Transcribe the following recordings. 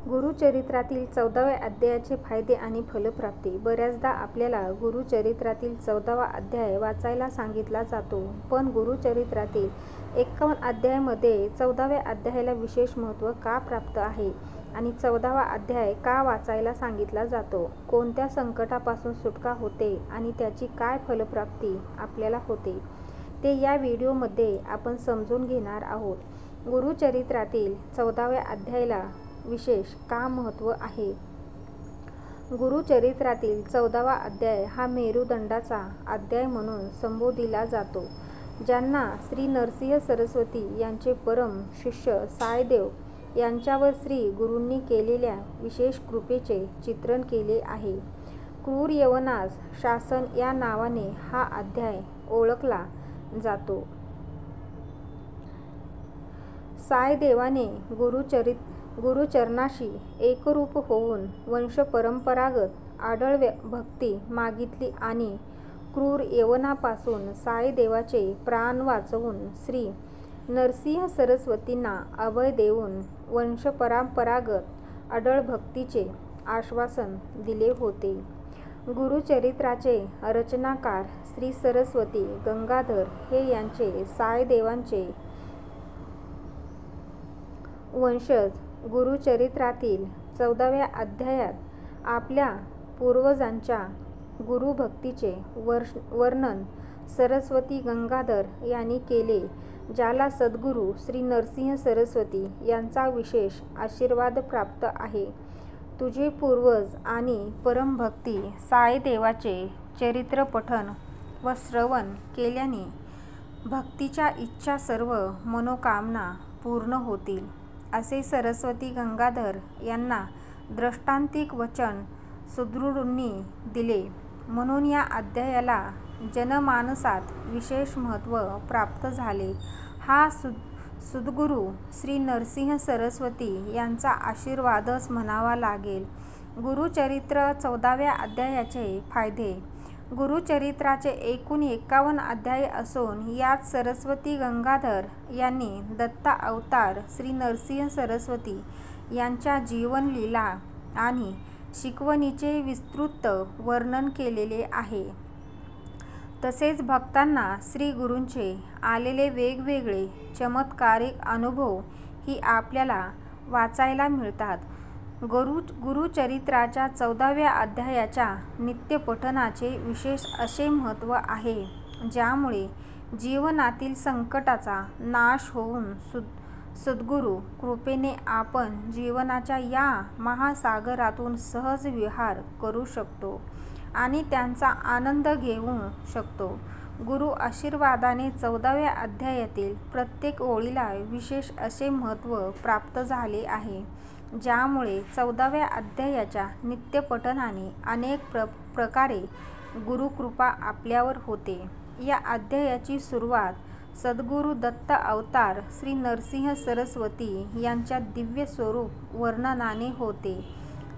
गुरुचरित्रातील 14व्या अध्यायाचे फायदे आणि फलप्राप्ती. बऱ्याचदा आपल्याला गुरुचरित्रातील 14वा अध्याय वाचायला सांगितला जातो, पण गुरुचरित्रातील 51 अध्यायामध्ये 14व्या अध्यायाला विशेष महत्त्व का प्राप्त आहे आणि 14वा अध्याय का वाचायला सांगितला जातो? कोणत्या संकटापासून सुटका होते आणि त्याची काय फलप्राप्ती आपल्याला होते, ते या व्हिडिओमध्ये आपण समजून घेणार आहोत. गुरुचरित्रातील 14व्या अध्यायाला विशेष का महत्त्व आहे? गुरुचरित्रातील 14वा अध्याय हा मेरुदंडाचा अध्याय म्हणून संबोधिला जातो. ज्यांना श्री नरसिंह सरस्वती यांचे परम शिष्य सायदेव यांच्यावर श्री गुरूंनी केलेल्या विशेष कृपेचे चित्रण केले आहे. क्रूर यवनास शासन या नावाने हा अध्याय ओळखला जातो. सायदेवाने गुरुचरणाशी एकरूप होऊन वंशपरंपरागत आढळ भक्ती मागितली आणि क्रूर यवनापासून सायदेवाचे प्राण वाचवून श्री नरसिंह सरस्वतींना अभय देऊन वंशपरंपरागत अढळ भक्तीचे आश्वासन दिले होते. गुरुचरित्राचे रचनाकार श्री सरस्वती गंगाधर हे यांचे सायदेवांचे वंशज. गुरुचरित्रातील 14व्या अध्यायात आपल्या पूर्वजांच्या गुरुभक्तीचे वर्णन सरस्वती गंगाधर यांनी केले, ज्याला सद्गुरू श्री नरसिंह सरस्वती यांचा विशेष आशीर्वाद प्राप्त आहे. तुझे पूर्वज आणि परमभक्ती सायदेवाचे चरित्र पठण व श्रवण केल्याने भक्तीच्या इच्छा सर्व मनोकामना पूर्ण होतील, असे सरस्वती गंगाधर यांना दृष्टांतिक वचन सद्गुरूंनी दिले. म्हणून या अध्यायाला जनमानसात विशेष महत्त्व प्राप्त झाले. हा सद्गुरू श्री नरसिंह सरस्वती यांचा आशीर्वादच म्हणावा लागेल. गुरुचरित्र 14व्या अध्यायाचे फायदे. गुरुचरित्राचे एकूण 51 अध्याय असून यात सरस्वती गंगाधर यांनी दत्त अवतार श्री नरसिंह सरस्वती यांच्या जीवनलीला आणि शिकवणीचे विस्तृत वर्णन केलेले आहे. तसेच भक्तांना श्री गुरूंचे आलेले वेगवेगळे चमत्कारिक अनुभव ही आपल्याला वाचायला मिळतात. गुरुचरित्राच्या 14व्या अध्यायाच्या नित्यपठणाचे विशेष असे महत्त्व आहे, ज्यामुळे जीवनातील संकटाचा नाश होऊन सद्गुरू कृपेने आपण जीवनाच्या या महासागरातून सहज विहार करू शकतो आणि त्यांचा आनंद घेऊ शकतो. गुरु आशीर्वादाने 14व्या अध्यायातील प्रत्येक ओळीला विशेष असे महत्त्व प्राप्त झाले आहे, ज्यामुळे 14व्या अध्यायाच्या नित्यपठणाने अनेक प्रकारे गुरुकृपा आपल्यावर होते. या अध्यायाची सुरुवात सद्गुरू दत्त अवतार श्री नरसिंह सरस्वती यांच्या दिव्य स्वरूप वर्णनाने होते.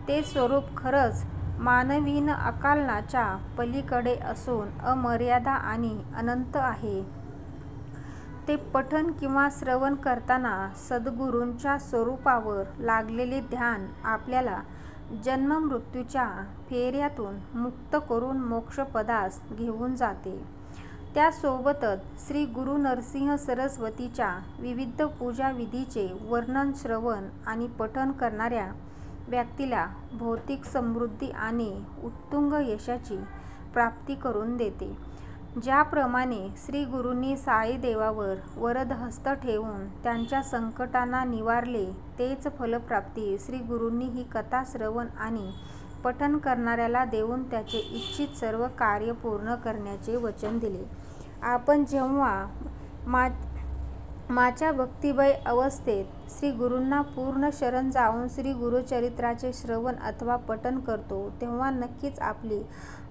ते स्वरूप खरंच मानवीन आकलनाच्या पलीकडे असून अमर्याद आणि अनंत आहे. ते पठण किंवा श्रवण करताना सद्गुरूंच्या स्वरूपावर लागलेले ध्यान आपल्याला जन्ममृत्यूच्या फेऱ्यातून मुक्त करून मोक्षपदास घेऊन जाते. त्यासोबतच श्री गुरु नरसिंह सरस्वतीच्या विविध पूजाविधीचे वर्णन श्रवण आणि पठण करणाऱ्या व्यक्तीला भौतिक समृद्धी आणि उत्तुंग यशाची प्राप्ती करून देते. ज्याप्रमाणे श्री गुरूंनी साईदेवावर वरदहस्त ठेवून त्यांच्या संकटांना निवारले, तेच फलप्राप्ती श्री गुरूंनी ही कथा श्रवण आणि पठण करणाऱ्याला देऊन त्याचे इच्छित सर्व कार्य पूर्ण करण्याचे वचन दिले. आपण जेव्हा माच्या भक्तिमय अवस्थेत श्री गुरूंना पूर्ण शरण जाऊन श्री गुरुचरित्राचे श्रवण अथवा पठण करतो, तेव्हा नक्कीच आपली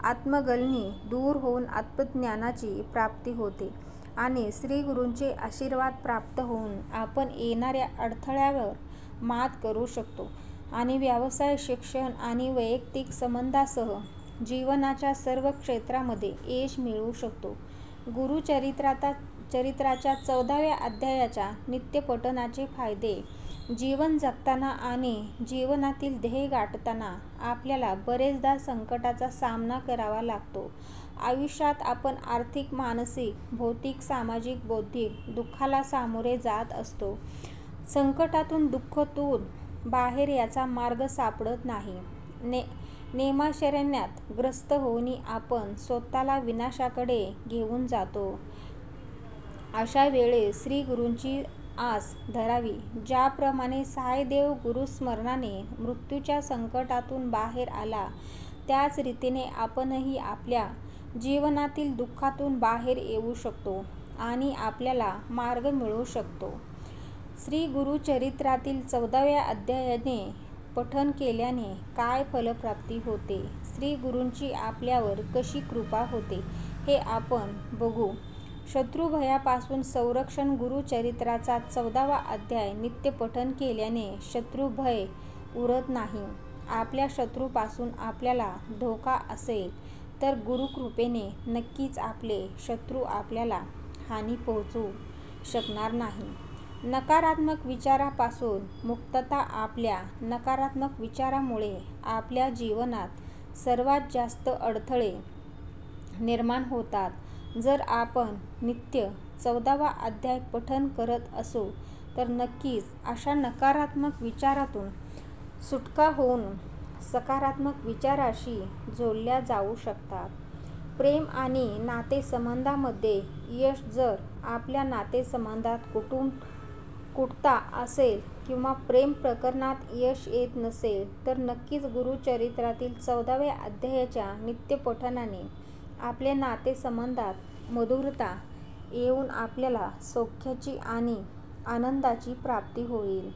आत्मगलनी दूर होऊन आत्मज्ञानाची प्राप्ती होते आणि श्री गुरूंचे आशीर्वाद प्राप्त होऊन आपण येणाऱ्या अडथळ्यावर मात करू शकतो आणि व्यवसाय, शिक्षण आणि वैयक्तिक संबंधांसह जीवनाच्या सर्व क्षेत्रामध्ये यश मिळवू शकतो. गुरुचरित्राच्या 14व्या अध्यायाच्या नित्यपठणाचे फायदे. जीवन जगताना आणि जीवनातील ध्येय गाठताना आपल्याला बरेचदा संकटाचा सामना करावा लागतो. आयुष्यात आपण आर्थिक, मानसिक, भौतिक, सामाजिक, बौद्धिक दुःखाला सामोरे जात असतो. संकटातून, दुःखातून बाहेर याचा मार्ग सापडत नाही. नेमाशरण्यात ग्रस्त होऊन आपण स्वतःला विनाशाकडे घेऊन जातो. अशा वेळेस श्री गुरूंची आस धरावी. ज्याप्रमाणे सायदेव गुरुस्मरणाने मृत्यूच्या संकटातून बाहेर आला, त्याच रीतीने आपणही आपल्या जीवनातील दुःखातून बाहेर येऊ शकतो आणि आपल्याला मार्ग मिळू शकतो. श्री गुरुचरित्रातील 14व्या अध्यायाने पठण केल्याने काय फलप्राप्ती होते, श्री गुरूंची आपल्यावर कशी कृपा होते हे आपण बघू. शत्रुभयापासून संरक्षण. गुरुचरित्राचा 14वा अध्याय नित्य पठण केल्याने शत्रुभय उरत नाही. आपल्या शत्रूपासून आपल्याला धोका असेल तर गुरुकृपेने नक्कीच आपले शत्रू आपल्याला हानी पोहोचवू शकणार नाही. नकारात्मक विचारापासून मुक्तता. आपल्या नकारात्मक विचारामुळे आपल्या जीवनात सर्वात जास्त अडथळे निर्माण होतात. जर आपण नित्य 14वा अध्याय पठण करत असू तर नक्कीच अशा नकारात्मक विचारातून सुटका होऊन सकारात्मक विचाराशी जोडल्या जाऊ शकतात. प्रेम आणि नातेसंबंधामध्ये यश. जर आपल्या नातेसंबंधात कुटता असेल किंवा प्रेम प्रकरणात यश येत नसेल तर नक्कीच गुरुचरित्रातील 14व्या अध्यायाच्या नित्यपठणाने आपल्या नातेसंबंधात मधुरता येऊन आपल्याला सौख्याची आणि आनंदाची प्राप्ती होईल.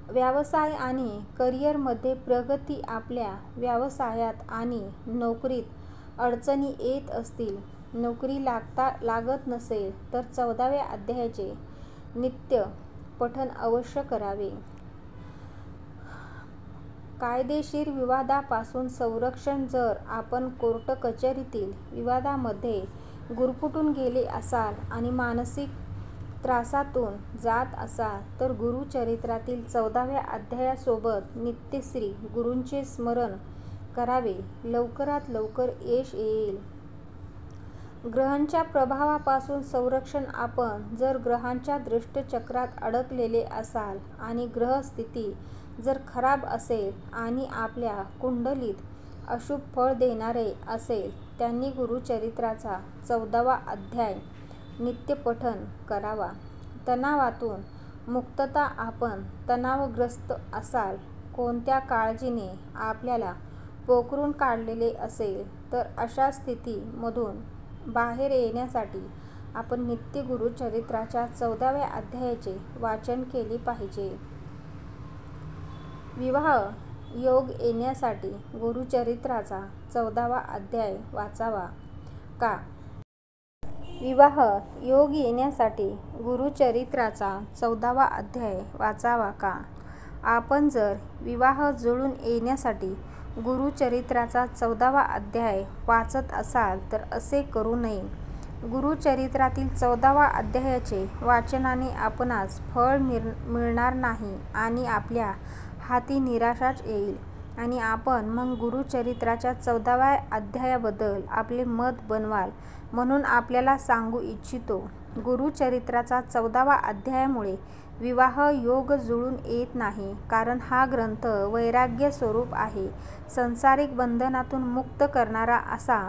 व्यवसाय आणि करिअरमध्ये प्रगती. आपल्या व्यवसायात आणि नोकरीत अडचणी येत असतील, नोकरी लागत नसेल तर 14व्या अध्यायाचे नित्य पठण अवश्य करावे. कायदेशीर विवादापासून संरक्षण. जर आपण कोर्ट कचेरीतील विवादामध्ये गुरफटून गेले असाल आणि मानसिक त्रासातून जात असाल तर गुरुचरित्रातील 14व्या अध्यायासोबत नित्य श्री गुरूंचे स्मरण करावे. लवकरात लवकर यश येईल. ग्रहांच्या प्रभावापासून संरक्षण. आपण जर ग्रहांच्या दुष्टचक्रात अडकलेले असाल आणि ग्रहस्थिती जर खराब असेल आणि आपल्या कुंडलीत अशुभ फळ देणारे असेल, त्यांनी गुरुचरित्राचा 14वा अध्याय नित्य पठण करावा. तणावातून मुक्तता. आपण तणावग्रस्त असाल, कोणत्या काळजीने आपल्याला पोखरून काढलेले असेल तर अशा स्थितीमधून बाहेर येण्यासाठी आपण नित्य गुरुचरित्राच्या 14व्या अध्यायाचे वाचन केले पाहिजे. विवाह योग येण्यासाठी गुरुचरित्राचा 14वा अध्याय वाचावा का? विवाह योग येण्यासाठी गुरुचरित्राचा 14वा अध्याय वाचावा का? आपण जर विवाह जुळून येण्यासाठी गुरुचरित्राचा 14वा अध्याय वाचत असाल तर असे करू नये. गुरुचरित्रातील 14वा अध्यायाचे वाचनाने आपणास फळ मिळणार नाही आणि आपल्या हाती निराशाच येईल आणि आपण मग गुरुचरित्राच्या 14व्या अध्यायाबद्दल आपले मत बनवाल. म्हणून आपल्याला सांगू इच्छितो, गुरुचरित्राचा 14वा अध्यायामुळे विवाह योग जुळून येत नाही, कारण हा ग्रंथ वैराग्य स्वरूप आहे. संसारिक बंधनातून मुक्त करणारा असा